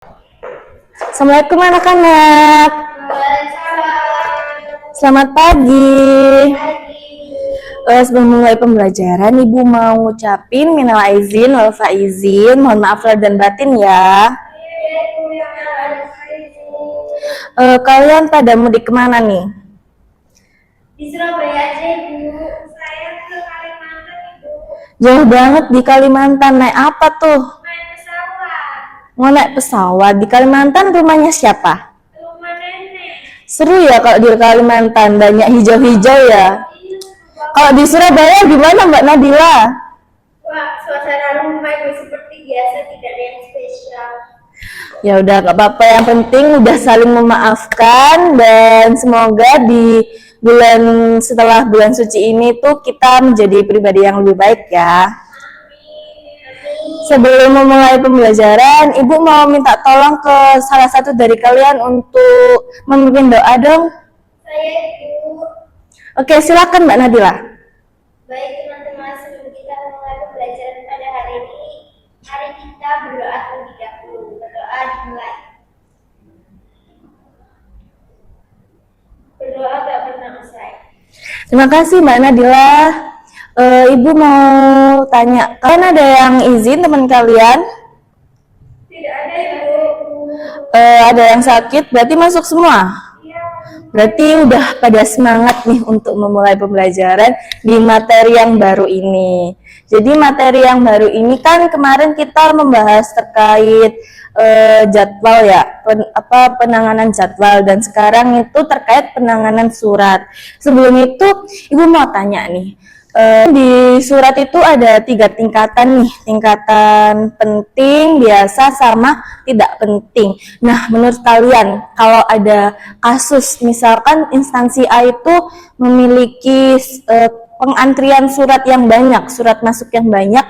Assalamualaikum anak-anak. Selamat pagi. Sebelum mulai pembelajaran, Ibu mau ngucapin minal aizin wal faizin, mohon maaf lahir dan batin ya. Kalian pada mudik kemana nih? Di Surabaya aja, Ibu. Saya ke Kalimantan, Ibu. Jauh banget di Kalimantan. Naik apa tuh? Naik pesawat. Mau naik pesawat. Di Kalimantan rumahnya siapa? Rumah nenek. Seru ya kalau di Kalimantan, banyak hijau-hijau ya. Kalau di Surabaya gimana Mbak Nadila? Wah, suasana rumah Ibu seperti biasa, tidak ada yang spesial. Ya udah, gak apa-apa, yang penting udah saling memaafkan, dan semoga di setelah bulan suci ini tuh kita menjadi pribadi yang lebih baik ya. Sebelum memulai pembelajaran, Ibu mau minta tolong ke salah satu dari kalian untuk memimpin doa dong. Saya, Ibu. Oke, silakan Mbak Nadila. Baik teman-teman, sebelum kita memulai pembelajaran pada hari ini, mari kita berdoa terlebih dahulu. Berdoa dimulai. Berdoa gak pernah usai. Terima kasih Mbak Nadila. Ibu mau tanya, kalian ada yang izin teman kalian? Tidak ada, Ibu. Ada yang sakit, berarti masuk semua? Iya. Berarti udah pada semangat nih untuk memulai pembelajaran di materi yang baru ini. Jadi materi yang baru ini kan kemarin kita membahas terkait jadwal ya, penanganan jadwal, dan sekarang itu terkait penanganan surat. Sebelum itu Ibu mau tanya nih, di surat itu ada 3 tingkatan nih, tingkatan penting, biasa, sama tidak penting. Nah, menurut kalian kalau ada kasus misalkan instansi A itu memiliki pengantrian surat yang banyak, surat masuk yang banyak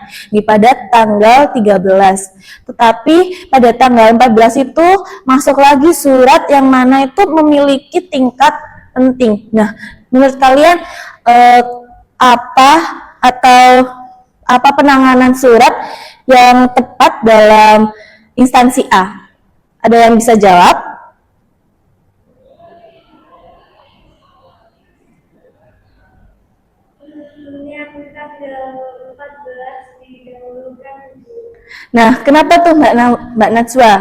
pada tanggal 13, tetapi pada tanggal 14 itu masuk lagi surat yang mana itu memiliki tingkat penting. Nah, menurut kalian apa penanganan surat yang tepat dalam instansi A? Ada yang bisa jawab? Yang tanggal 14 didahulukan, Ibu. Nah, kenapa tuh Mbak Najwa?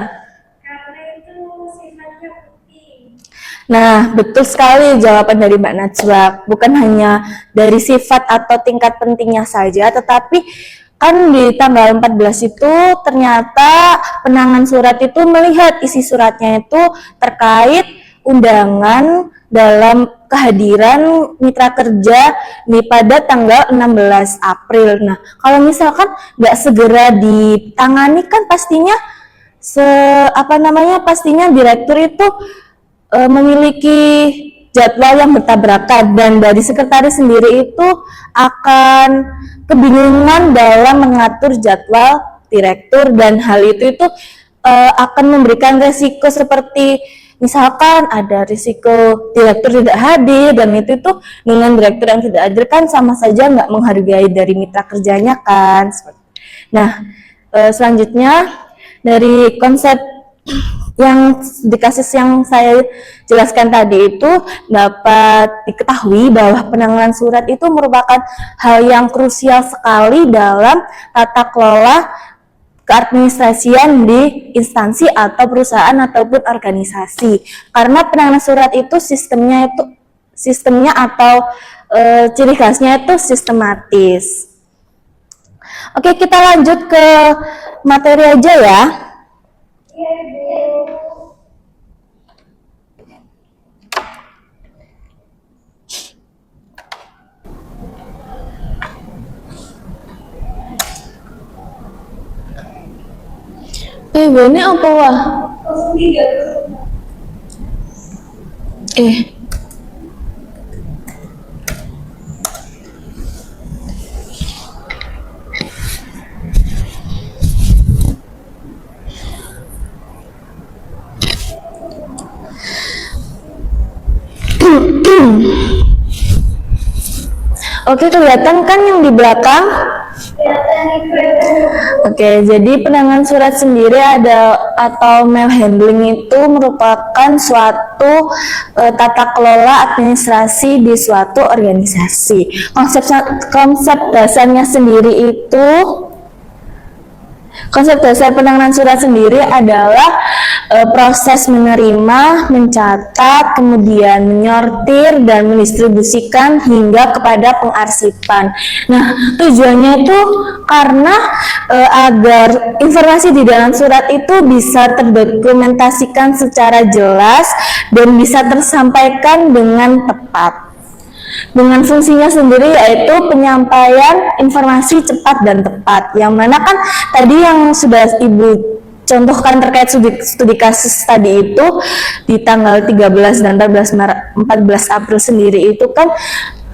Karena itu sifatnya penting. Nah, betul sekali jawaban dari Mbak Najwa. Bukan hanya dari sifat atau tingkat pentingnya saja, tetapi kan di tanggal 14 itu ternyata penanganan surat itu melihat isi suratnya itu terkait undangan dalam kehadiran mitra kerja pada tanggal 16 April. Nah, kalau misalkan nggak segera ditangani kan pastinya pastinya direktur itu memiliki jadwal yang bertabrakan, dan dari sekretaris sendiri itu akan kebingungan dalam mengatur jadwal direktur, dan hal itu akan memberikan resiko seperti misalkan ada risiko direktur tidak hadir, dan itu dengan direktur yang tidak hadir kan sama saja nggak menghargai dari mitra kerjanya kan. Nah, selanjutnya dari konsep yang saya jelaskan tadi itu dapat diketahui bahwa penanganan surat itu merupakan hal yang krusial sekali dalam tata kelola keadministrasian di instansi atau perusahaan ataupun organisasi. Karena penanganan surat itu sistemnya atau ciri khasnya itu sistematis. Oke, kita lanjut ke materi aja ya. Iya, Ibu. Ini apa wah? 03. Oke, kelihatan kan yang di belakang? Oke, jadi penanganan surat sendiri ada atau mail handling itu merupakan suatu tata kelola administrasi di suatu organisasi. Konsep dasarnya sendiri itu, konsep dasar penanganan surat sendiri adalah proses menerima, mencatat, kemudian menyortir dan mendistribusikan hingga kepada pengarsipan. Nah, tujuannya itu karena agar informasi di dalam surat itu bisa terdokumentasikan secara jelas dan bisa tersampaikan dengan tepat. Dengan fungsinya sendiri yaitu penyampaian informasi cepat dan tepat, yang mana kan tadi yang sudah Ibu contohkan terkait studi kasus tadi itu di tanggal 13 dan 14 April sendiri itu kan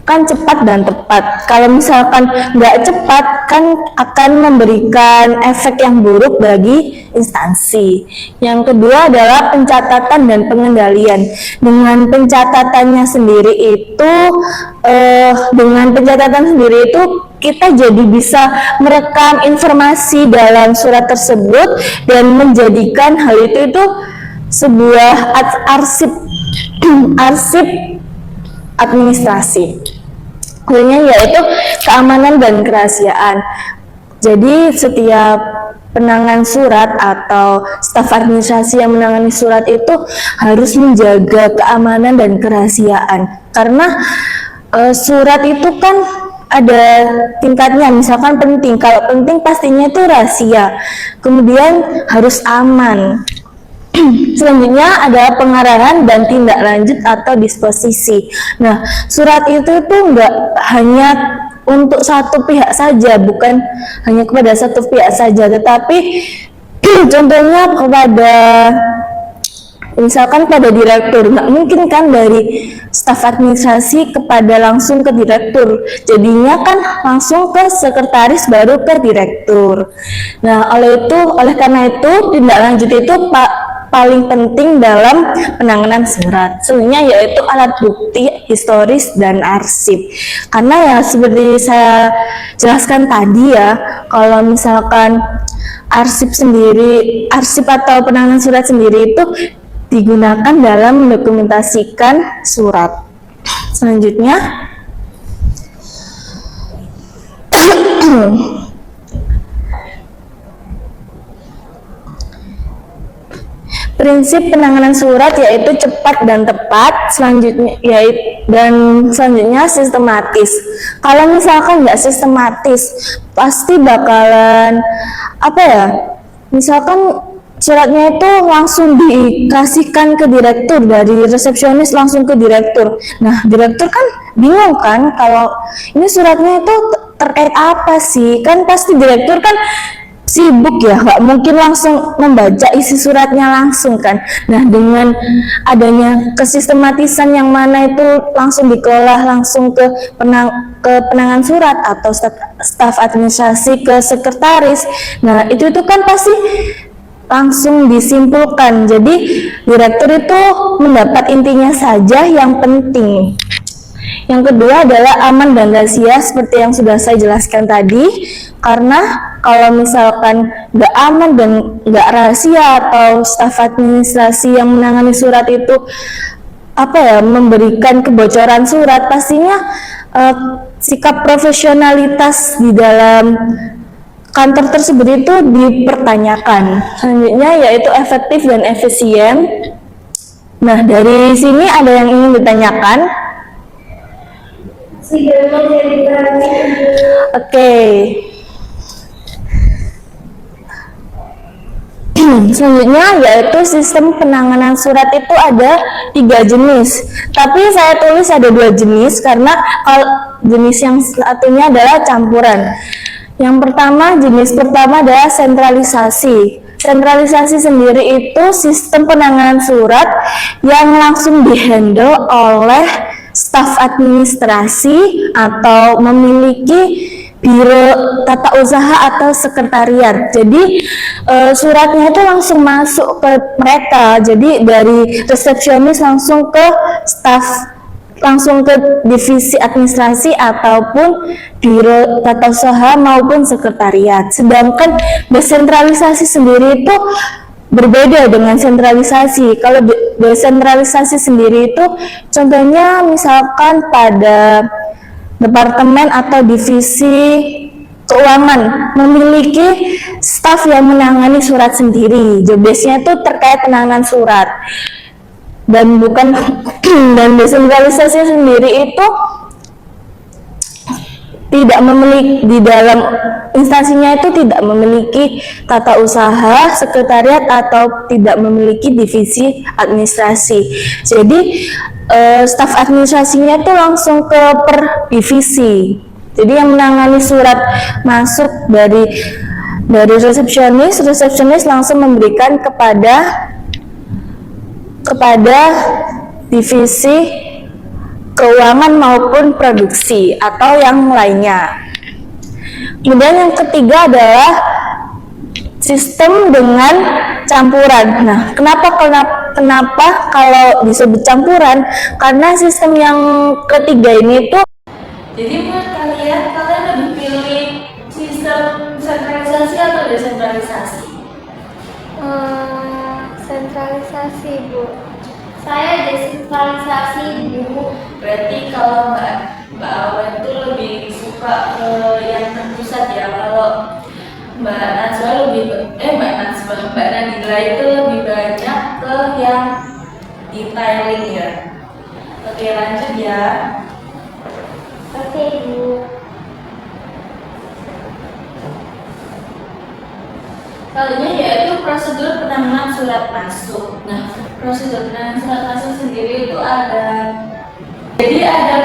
cepat dan tepat. Kalau misalkan nggak cepat kan akan memberikan efek yang buruk bagi instansi. Yang kedua adalah pencatatan dan pengendalian. Dengan pencatatannya sendiri itu, kita jadi bisa merekam informasi dalam surat tersebut dan menjadikan hal itu sebuah arsip administrasi. Kemudian yaitu keamanan dan kerahasiaan. Jadi setiap penangan surat atau staf administrasi yang menangani surat itu harus menjaga keamanan dan kerahasiaan, karena surat itu kan ada tingkatnya. Misalkan penting, kalau penting pastinya itu rahasia, kemudian harus aman. Selanjutnya adalah pengarahan dan tindak lanjut atau disposisi. Nah, surat itu tuh nggak hanya untuk satu pihak saja, bukan hanya kepada satu pihak saja, tetapi contohnya kepada, misalkan pada direktur, nggak mungkin kan dari staf administrasi kepada langsung ke direktur, jadinya kan langsung ke sekretaris baru ke direktur. Nah, oleh karena itu tindak lanjut itu paling penting dalam penanganan surat. Selanjutnya yaitu alat bukti historis dan arsip. Karena ya seperti saya jelaskan tadi ya, kalau misalkan arsip atau penanganan surat sendiri itu digunakan dalam mendokumentasikan surat. Selanjutnya prinsip penanganan surat yaitu cepat dan tepat, selanjutnya sistematis. Kalau misalkan nggak sistematis, pasti bakalan misalkan suratnya itu langsung dikasihkan ke direktur, dari resepsionis langsung ke direktur. Nah, direktur kan bingung kan kalau ini suratnya itu terkait apa sih? Kan pasti direktur kan sibuk ya, nggak mungkin langsung membaca isi suratnya langsung kan. Nah, dengan adanya kesistematisan yang mana itu langsung dikelola langsung ke penangan surat atau staf administrasi ke sekretaris. Nah, itu kan pasti langsung disimpulkan. Jadi direktur itu mendapat intinya saja yang penting. Yang kedua adalah aman dan rahasia, seperti yang sudah saya jelaskan tadi. Karena kalau misalkan nggak aman dan nggak rahasia atau staf administrasi yang menangani surat itu memberikan kebocoran surat, pastinya sikap profesionalitas di dalam kantor tersebut itu dipertanyakan. Selanjutnya yaitu efektif dan efisien. Nah, dari sini ada yang ingin ditanyakan? Oke. Selanjutnya yaitu sistem penanganan surat itu ada 3 jenis. Tapi saya tulis ada 2 jenis karena jenis yang satunya adalah campuran. Jenis pertama adalah sentralisasi. Sentralisasi sendiri itu sistem penanganan surat yang langsung dihandle oleh staf administrasi atau memiliki biro tata usaha atau sekretariat. Jadi suratnya itu langsung masuk ke mereka. Jadi dari resepsionis langsung ke staf, langsung ke divisi administrasi ataupun biro tata usaha maupun sekretariat. Sedangkan desentralisasi sendiri itu berbeda dengan sentralisasi. Kalau desentralisasi sendiri itu contohnya misalkan pada departemen atau divisi keuangan memiliki staf yang menangani surat sendiri. Jobdesknya itu terkait penanganan surat. Dan bukan dan desentralisasi sendiri itu tidak memiliki, di dalam instansinya itu tidak memiliki tata usaha, sekretariat, atau tidak memiliki divisi administrasi. Jadi staf administrasinya itu langsung ke per divisi. Jadi yang menangani surat masuk dari resepsionis langsung memberikan kepada divisi keuangan maupun produksi atau yang lainnya. Kemudian yang ketiga adalah sistem dengan campuran. Nah, kenapa kalau disebut campuran? Karena sistem yang ketiga ini tuh, jadi menurut kalian lebih pilih sistem sentralisasi atau desentralisasi? Sentralisasi, Bu. Saya desentralisasi, Bu. Berarti kalau Mbak Awan itu lebih suka ke yang terpusat ya. Kalau Mbak Nadila itu lebih banyak ke yang detailing ya. Oke, lanjut ya. Oke, Bu. Selanjutnya yaitu prosedur penanganan surat masuk. Nah, prosedur penanganan surat masuk sendiri itu ada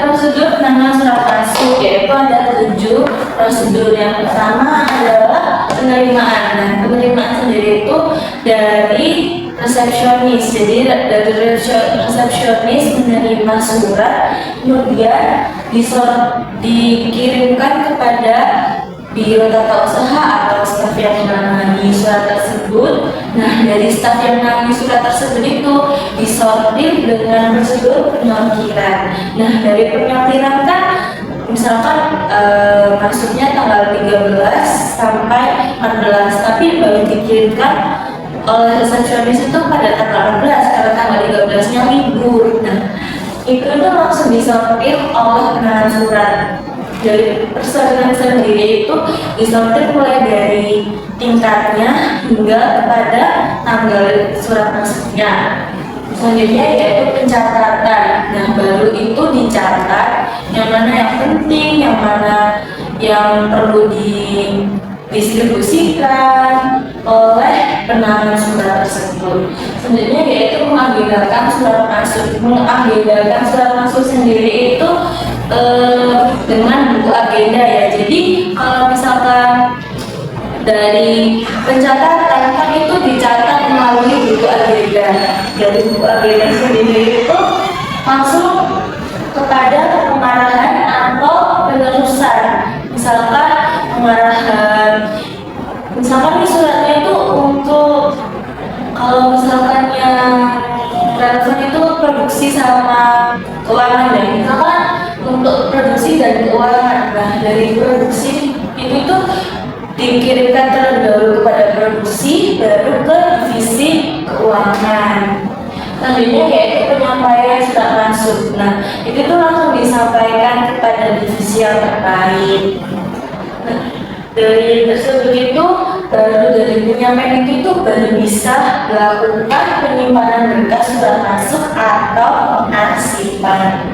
prosedur penanganan surat masuk, yaitu ada 7 prosedur. Yang pertama adalah penerimaan. Nah, penerimaan sendiri itu dari resepsionis. Jadi dari resepsionis menerima surat, kemudian dikirimkan kepada biro tata usaha atau staf yang menangani surat tersebut. Nah, dari staf yang menangani surat tersebut itu disortir dengan prosedur penyortiran. Nah, dari penyortiran kan misalkan masuknya tanggal 13 sampai 14, tapi baru dikirimkan oleh resepsionis itu pada tanggal 14 karena tanggal 13-nya libur. Nah, itu langsung disortir oleh penanganan surat. Dari persalinan sendiri itu disortir mulai dari tingkatnya hingga kepada tanggal surat masuknya. Selanjutnya yaitu pencatatan. Nah, baru itu dicatat yang mana yang penting, yang mana yang perlu didistribusikan oleh penanganan surat tersebut. Selanjutnya yaitu mengagendakan surat masuk. Mengagendakan surat masuk sendiri itu dengan buku agenda ya. Jadi kalau misalkan dari pencatatan kan itu dicatat melalui buku agenda. Dari buku agenda sendiri itu langsung kepada pengarahan atau penerusan. Misalkan di suratnya itu untuk, kalau misalkan yang relevan itu produksi sama keuangan ya. Misalkan untuk produksi dan keuangan. Nah, dari produksi itu tuh dikirimkan terlebih dahulu kepada produksi, baru ke divisi keuangan. Selanjutnya yaitu penyampaian surat masuk. Nah, itu tuh langsung disampaikan kepada divisi yang terkait. Nah, dari tersebut itu baru dari penyampaian itu baru bisa melakukan penyimpanan berkas surat masuk atau pengarsipan.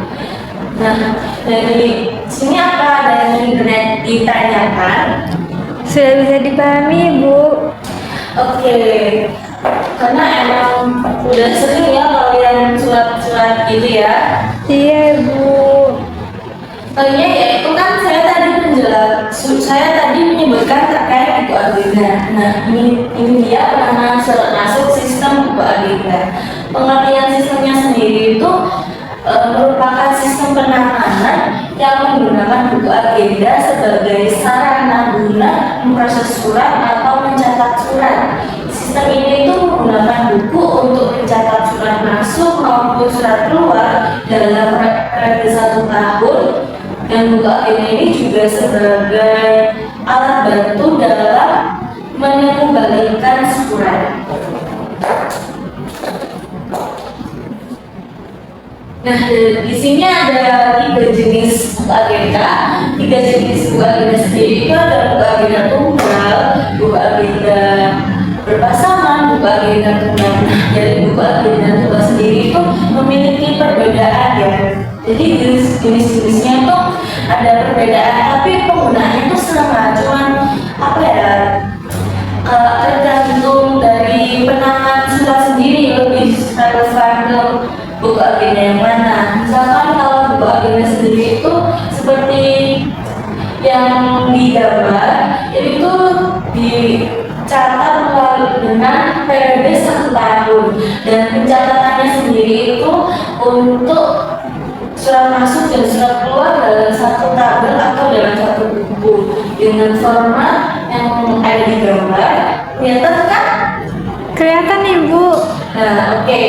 Nah, dari sini apa ada yang ditanyakan? Sudah bisa dipahami, Bu. Oke, karena emang udah sering ya kalian surat-surat gitu ya. Iya, Bu. Soalnya ya itu kan saya tadi menyebutkan terkait buku agenda. Nah, ini dia penanganan surat masuk sistem buku agenda. Pengertian sistemnya sendiri itu merupakan sistem penanganan yang menggunakan buku agenda sebagai sarana guna memproses surat atau mencatat surat. Sistem ini itu menggunakan buku untuk mencatat surat masuk maupun surat keluar dalam periode 1 tahun, dan buku agenda ini juga sebagai alat bantu dalam mengembalikan surat. Nah, di sini ada 3 jenis buku agenda. 3 jenis buku agenda sendiri itu ada buku agenda tunggal, buku agenda berpasangan, buku agenda tunggal. Nah, dari buku agenda tunggal sendiri itu memiliki perbedaan ya. Jadi jenis-jenisnya itu ada perbedaan, tapi penggunaannya itu sama. Cuman apa ya? Tergantung dari penanganan surat sendiri lebih relevan ke buku agenda yang mana. Misalkan kalau buku agenda sendiri itu seperti yang digambar, itu dicatat melalui dengan periode 1 tahun, dan pencatatannya sendiri itu untuk surat masuk dan surat keluar dalam 1 tabel atau dalam 1 buku dengan format yang ada di gambar. Kelihatan kan? Kelihatan Ibu. Nah, oke.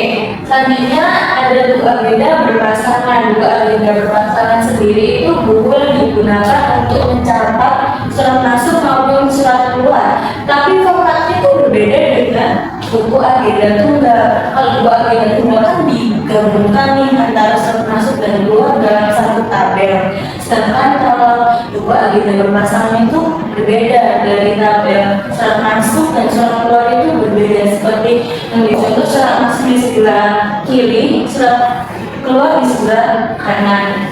Selanjutnya ada buku agenda berpasangan. Buku agenda berpasangan sendiri itu buku yang digunakan untuk mencatat surat masuk maupun surat keluar. Tapi formatnya itu berbeda dengan buku agenda tunggal. Kalau buku agenda tunggal kan digabungkan nih antara surat masuk dan keluar dalam 1 tabel. Sedangkan kalau buku agenda berpasangan itu berbeda, dari tabel surat masuk dan surat keluar itu berbeda, seperti yang dicontoh surat masuk di sebelah kiri, surat keluar di sebelah kanan.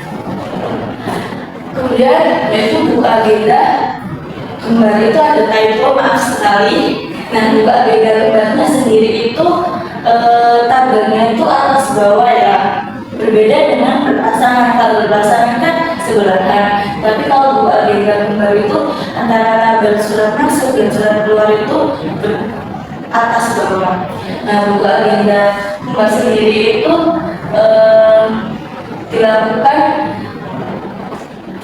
Kemudian yaitu buku agenda kembar itu ada typo, maaf sekali. Nah, buku agenda kembarnya sendiri itu tabelnya itu atas bawah ya, berbeda dengan berpasangan. Kalau berpasangan kan sebelahan, tapi kalau buku agenda kembar itu antara tabel surat masuk dan surat keluar itu atas bawah. Nah, buku agenda kembar sendiri itu dilakukan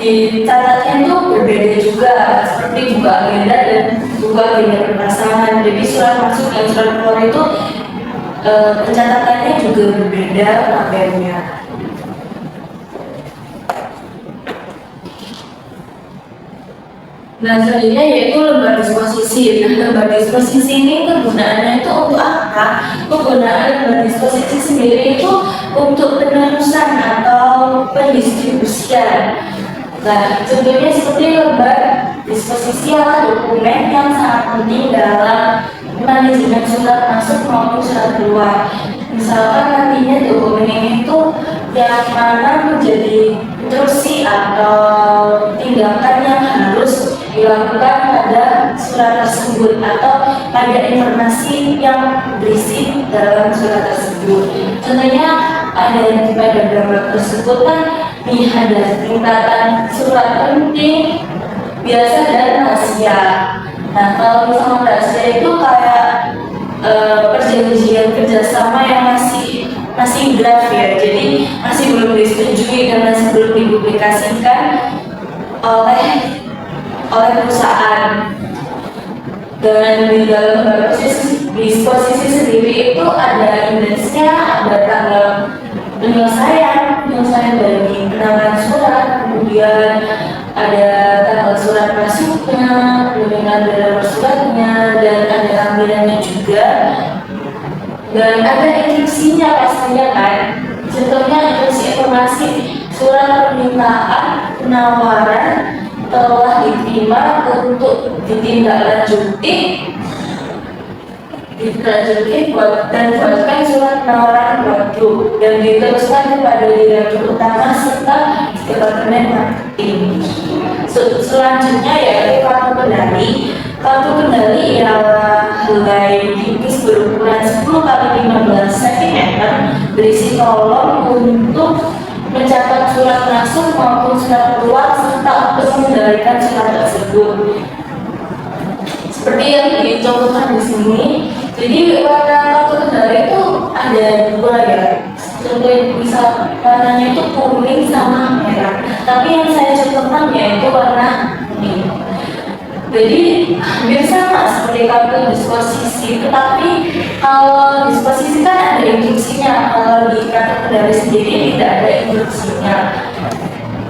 dicatatnya itu berbeda juga, seperti buku agenda dan buku agenda berpasangan. Jadi surat masuk dan surat keluar itu pencatatannya juga berbeda tabelnya. Nah, selanjutnya yaitu lembar disposisi. Nah, lembar disposisi ini kegunaannya itu untuk apa? Kegunaan lembar disposisi sendiri itu untuk penerusan atau pendistribusian. Nah, contohnya seperti lembar disposisi adalah dokumen yang sangat penting dalam manajemen surat masuk maupun surat keluar. Misalkan nantinya dokumen ini itu yang mana menjadi instruksi atau tindakan yang harus dilakukan pada surat tersebut atau pada informasi yang berisi dalam surat tersebut. Contohnya ada pada gambar tersebut kan nih ada tingkatan surat penting, biasa dan rahasia. Nah, kalau misalnya rahasia itu kayak perjanjian kerjasama yang masih draft ya, jadi masih belum disetujui dan masih belum dipublikasikan oleh perusahaan. Dan di dalam disposisi sendiri itu ada indeksnya, ada tanggal penyelesaian dari penanganan surat, kemudian ada tanggal surat masuknya, kemudian ada suratnya, dan ada tampilannya juga, dan ada instruksinya pastinya kan. Contohnya instruksi informasi surat permintaan penawaran telah diterima untuk ditindaklanjuti dan buatkan surat penawaran baru dan diteruskan kepada direktur utama serta departemen marketing. Selanjutnya yaitu kartu kendali. Kartu kendali ialah helai tipis berukuran 10 x 15 cm berisi kolom untuk mencatat surat masuk maupun surat keluar serta untuk mengendalikan surat tersebut. Seperti yang dicontohkan di sini. Jadi warna kartu kendali itu ada 2 ya. Contoh misal warnanya itu kuning sama merah. Tapi yang saya contohkan yaitu warna kuning. Jadi hampir sama seperti kartu disposisi, tetapi kalau disposisi kan ada instruksinya, kalau di kartu kendali sendiri tidak ada instruksinya.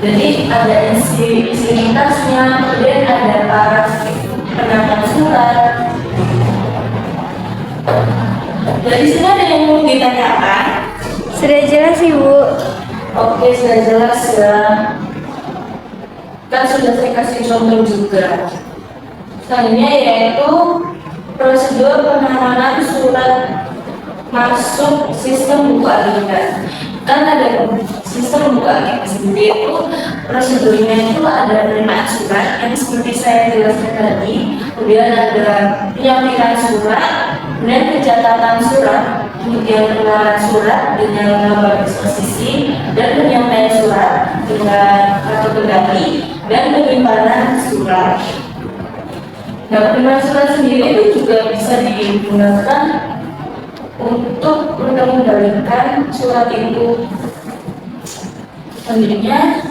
Jadi ada isi lintasnya, kemudian ada paraf penanganan surat. Dari sini ada yang mau ditanyakan? Sudah jelas Ibu. Oke, sudah jelas ya. Kan sudah saya kasih contoh juga. Selanjutnya yaitu prosedur penanganan surat masuk sistem buku agenda. Kan ada sistem buku agenda sendiri itu prosedurnya itu ada penerimaan surat yang seperti saya jelaskan tadi, kemudian ada penyampaian surat, kemudian pencatatan surat, kemudian pengenalan surat dengan nomor disposisi, dan penyampaian surat dengan kartu pengganti, dan penyimpanan surat. Nah, penerimaan surat sendiri itu juga bisa digunakan untuk mengendalikan surat itu. Selanjutnya,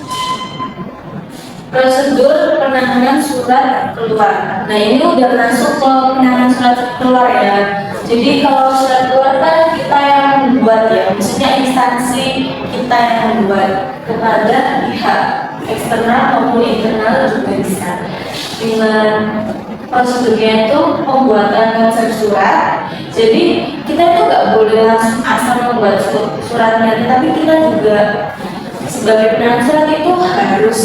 prosedur penanganan surat keluar. Nah, ini udah masuk ke penanganan surat keluar ya. Jadi kalau surat keluar kan kita yang membuat ya, maksudnya instansi kita yang membuat kepada pihak eksternal maupun internal juga bisa. Dengan prosedurnya itu pembuatan konsep surat. Jadi kita itu nggak boleh langsung asal membuat suratnya, tapi kita juga sebagai penanganan surat itu harus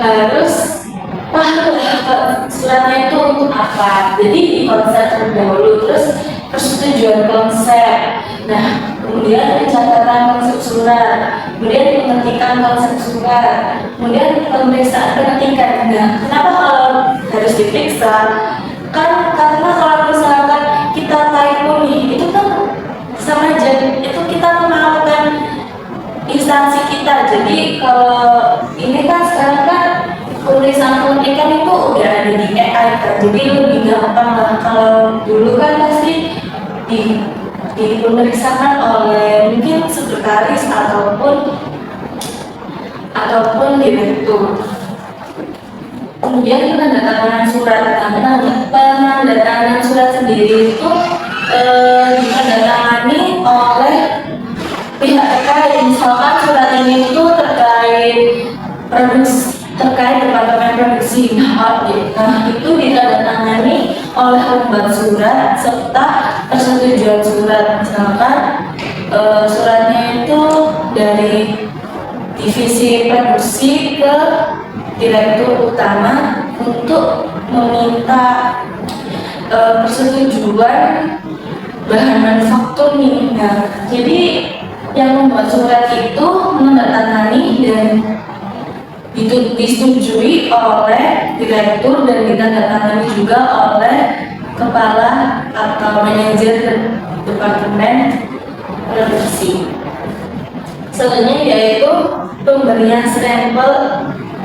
harus paham suratnya itu untuk apa. Jadi di konsep terlebih dahulu, terus persetujuan konsep. Nah, kemudian pencatatan konsep surat, kemudian pengertian konsep surat, kemudian pemeriksaan pengertian. Nah, kenapa kalau harus diperiksa? Kan karena kalau misalkan kita typo nih, itu kan sama aja, itu kita melakukan instansi kita. Jadi kalau ini kan sekarang kan pemeriksaan pendidikan itu udah ada di AI kan, jadi lebih gampang lah. Kalau dulu kan pasti diperiksakan oleh mungkin sekretaris ataupun direktur. Kemudian penandatanganan surat. Penandatanganan surat sendiri itu ditandatangani oleh pihak terkait. Misalkan surat ini itu terkait departemen produksi. Nah, itu ditandatangani oleh pembuat surat serta persetujuan surat. Misalkan suratnya itu dari divisi produksi ke direktur utama untuk meminta persetujuan bahan manufaktur nih. Nah, jadi yang membuat surat itu menandatangani dan disetujui oleh direktur dan ditandatangani juga oleh kepala atau manajer departemen produksi. Selanjutnya yaitu pemberian stempel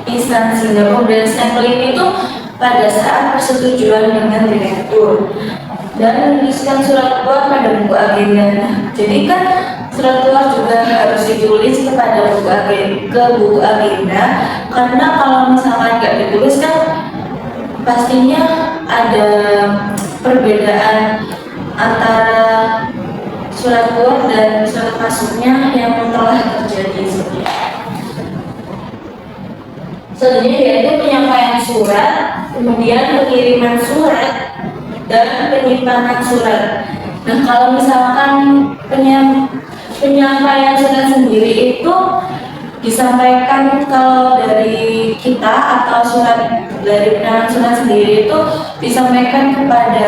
instansi. Pemberian stempel ini tuh pada saat persetujuan dengan direktur dan menuliskan surat keluar pada buku agenda. Jadi kan surat keluar juga harus ditulis kepada buku agenda, karena kalau misalkan nggak ditulis kan pastinya ada perbedaan antara surat keluar dan surat masuknya yang telah terjadi. Selanjutnya yaitu penyampaian surat, kemudian pengiriman surat, dan penyimpanan surat. Nah, kalau misalkan penyampaian surat sendiri itu disampaikan kalau dari kita atau surat dari penanganan surat sendiri itu disampaikan kepada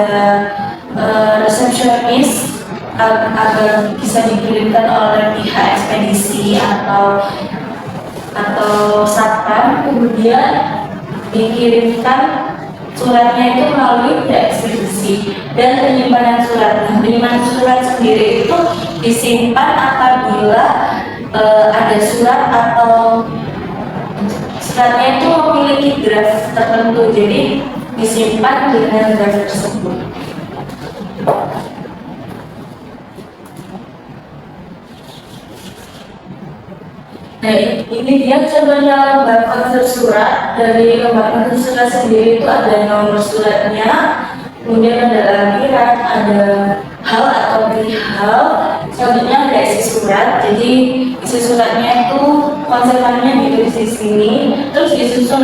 resepsionis agar bisa dikirimkan oleh pihak ekspedisi atau satpam, kemudian dikirimkan suratnya itu melalui pihak ekspedisi. Dan penyimpanan surat. Nah, penyimpanan surat sendiri itu disimpan apabila ada surat atau suratnya itu memiliki draft tertentu, jadi disimpan dengan draft tersebut. Nah, ini dia contohnya lembar konser surat. Dari lembar konser surat sendiri itu ada nomor suratnya, kemudian ada lampiran, ada hal atau perihal, selanjutnya ada isi surat. Jadi isi suratnya itu konservannya ditulis di sini, terus disusun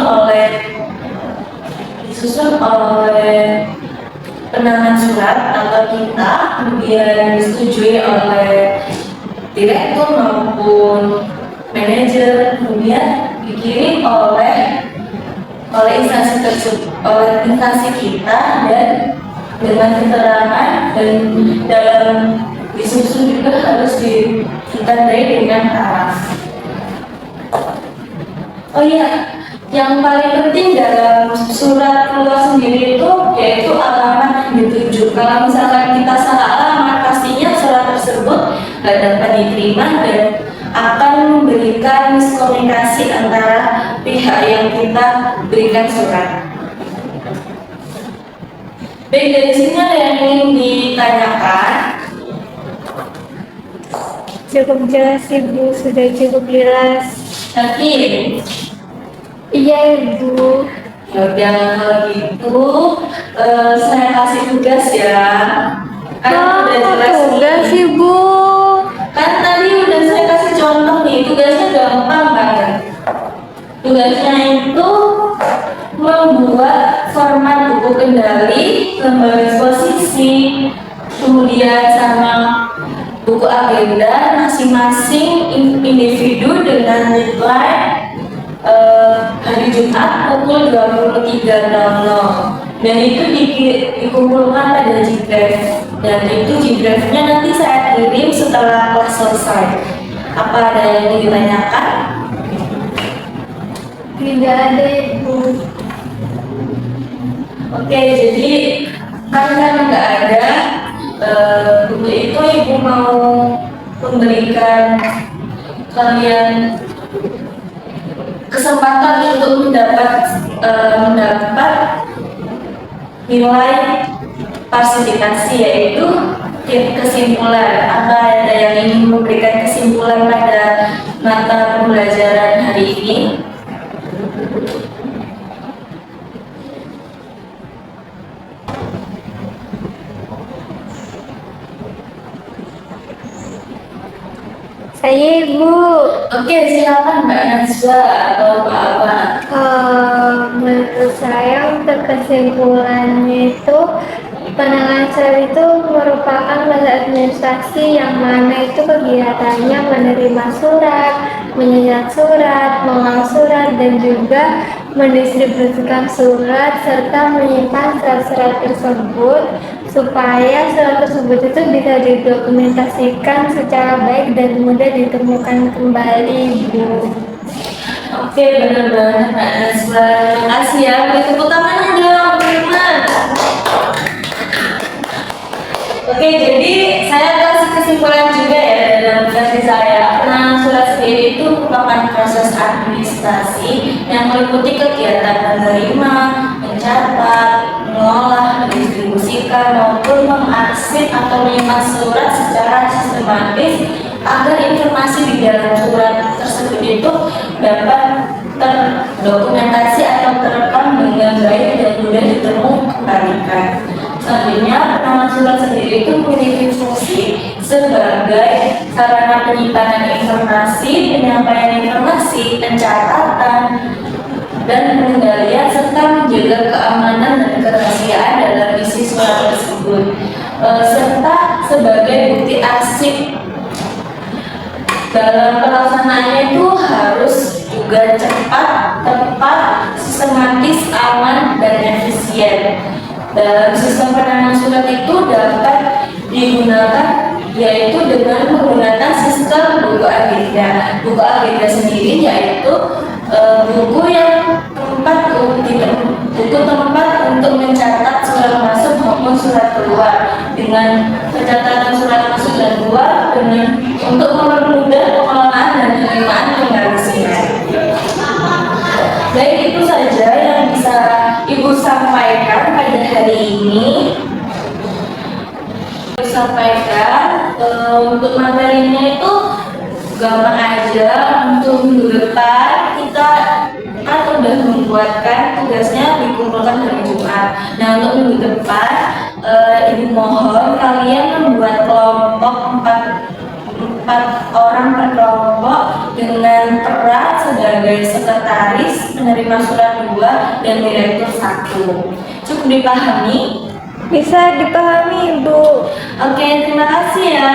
oleh penanganan surat atau kita, kemudian disetujui oleh direktur maupun manajer, kemudian dikirim oleh instansi tersebut, oleh instansi kita, dan dengan keterangan dan dalam disusun juga harus ditandai dengan araf. Oh iya, yang paling penting dalam surat keluar sendiri itu yaitu alamat yang dituju. Kalau misalkan kita salah alamat, pastinya surat tersebut tidak dapat diterima dan akan memberikan miskomunikasi antara pihak yang kita berikan surat. Baik, dari sini ada yang ingin ditanyakan? Cukup jelas Ibu, sudah cukup jelas. Yakin? Iya Ibu. Ya udah, kalau gitu saya kasih tugas ya. Kan udah jelas tugas nih. Ibu. Kan tadi udah saya kasih contoh nih, tugasnya gampang banget. Tugasnya itu membuat format buku kendali, lembar disposisi, kemudian sama buku agenda masing-masing individu dengan deadline hari Jumat pukul 23.00, dan itu dikumpulkan pada Gdrive, dan itu Gdrive-nya nanti saya kirim setelah kelas selesai. Apa ada yang ingin ditanyakan? Tidak ada Ibu. Oke, jadi karena nggak ada untuk itu Ibu mau memberikan kalian kesempatan untuk mendapat nilai partisipasi, yaitu kesimpulan. Apa ada yang ingin memberikan kesimpulan pada mata pembelajaran hari ini? Saya Ibu. Oke, silakan Mbak Najwa atau Pak apa? Menurut saya untuk kesimpulannya itu penanganan surat itu merupakan lembaga administrasi yang mana itu kegiatannya menerima surat, menyurat surat, mengolah surat, dan juga mendistribusikan surat serta menyimpan surat-surat tersebut supaya surat tersebut itu bisa didokumentasikan secara baik dan mudah ditemukan kembali, Bu. Oke, benar banget Mbak Najwa. Terima kasih ya. Beri tepuk tangan dong, teman-teman. Oke, jadi saya kasih kesimpulan juga ya dalam versi saya. Penanganan surat sendiri itu merupakan proses administrasi yang meliputi kegiatan menerima, mencatat, mengolah, mendistribusikan maupun mengarsip atau menyimpan surat secara sistematis agar informasi di dalam surat tersebut itu dapat terdokumentasi atau terekam dengan baik dan mudah ditemukan. Selanjutnya, penanganan surat sendiri itu memiliki fungsi sebagai sarana penyimpanan informasi, penyampaian informasi, pencatatan, dan pengendalian serta menjaga keamanan dan kerahasiaan dalam isi surat tersebut, serta sebagai bukti arsip. Dalam pelaksanaannya itu harus juga cepat, tepat, sistematis, aman, dan efisien. Dalam sistem penanganan surat itu dapat digunakan yaitu dengan menggunakan sistem buku agenda. Buku agenda sendiri yaitu buku tempat untuk mencatat surat masuk maupun surat keluar, dengan pencatatan surat masuk dan keluar untuk mempermudah pengelolaan dan penerimaan penggarisian. Baik, itu saja yang bisa Ibu sampaikan pada hari ini. Sampaikan untuk materinya itu gampang aja. Untuk minggu depan kita kan udah membuatkan tugasnya dikumpulkan hari Jumat. Nah, untuk minggu depan Ibu mohon kalian membuat kelompok 4 orang per kelompok dengan peran sebagai sekretaris, penerima surat 2, dan direktur 1. Cukup dipahami? Bisa dipahami, Ibu. Oke, terima kasih ya.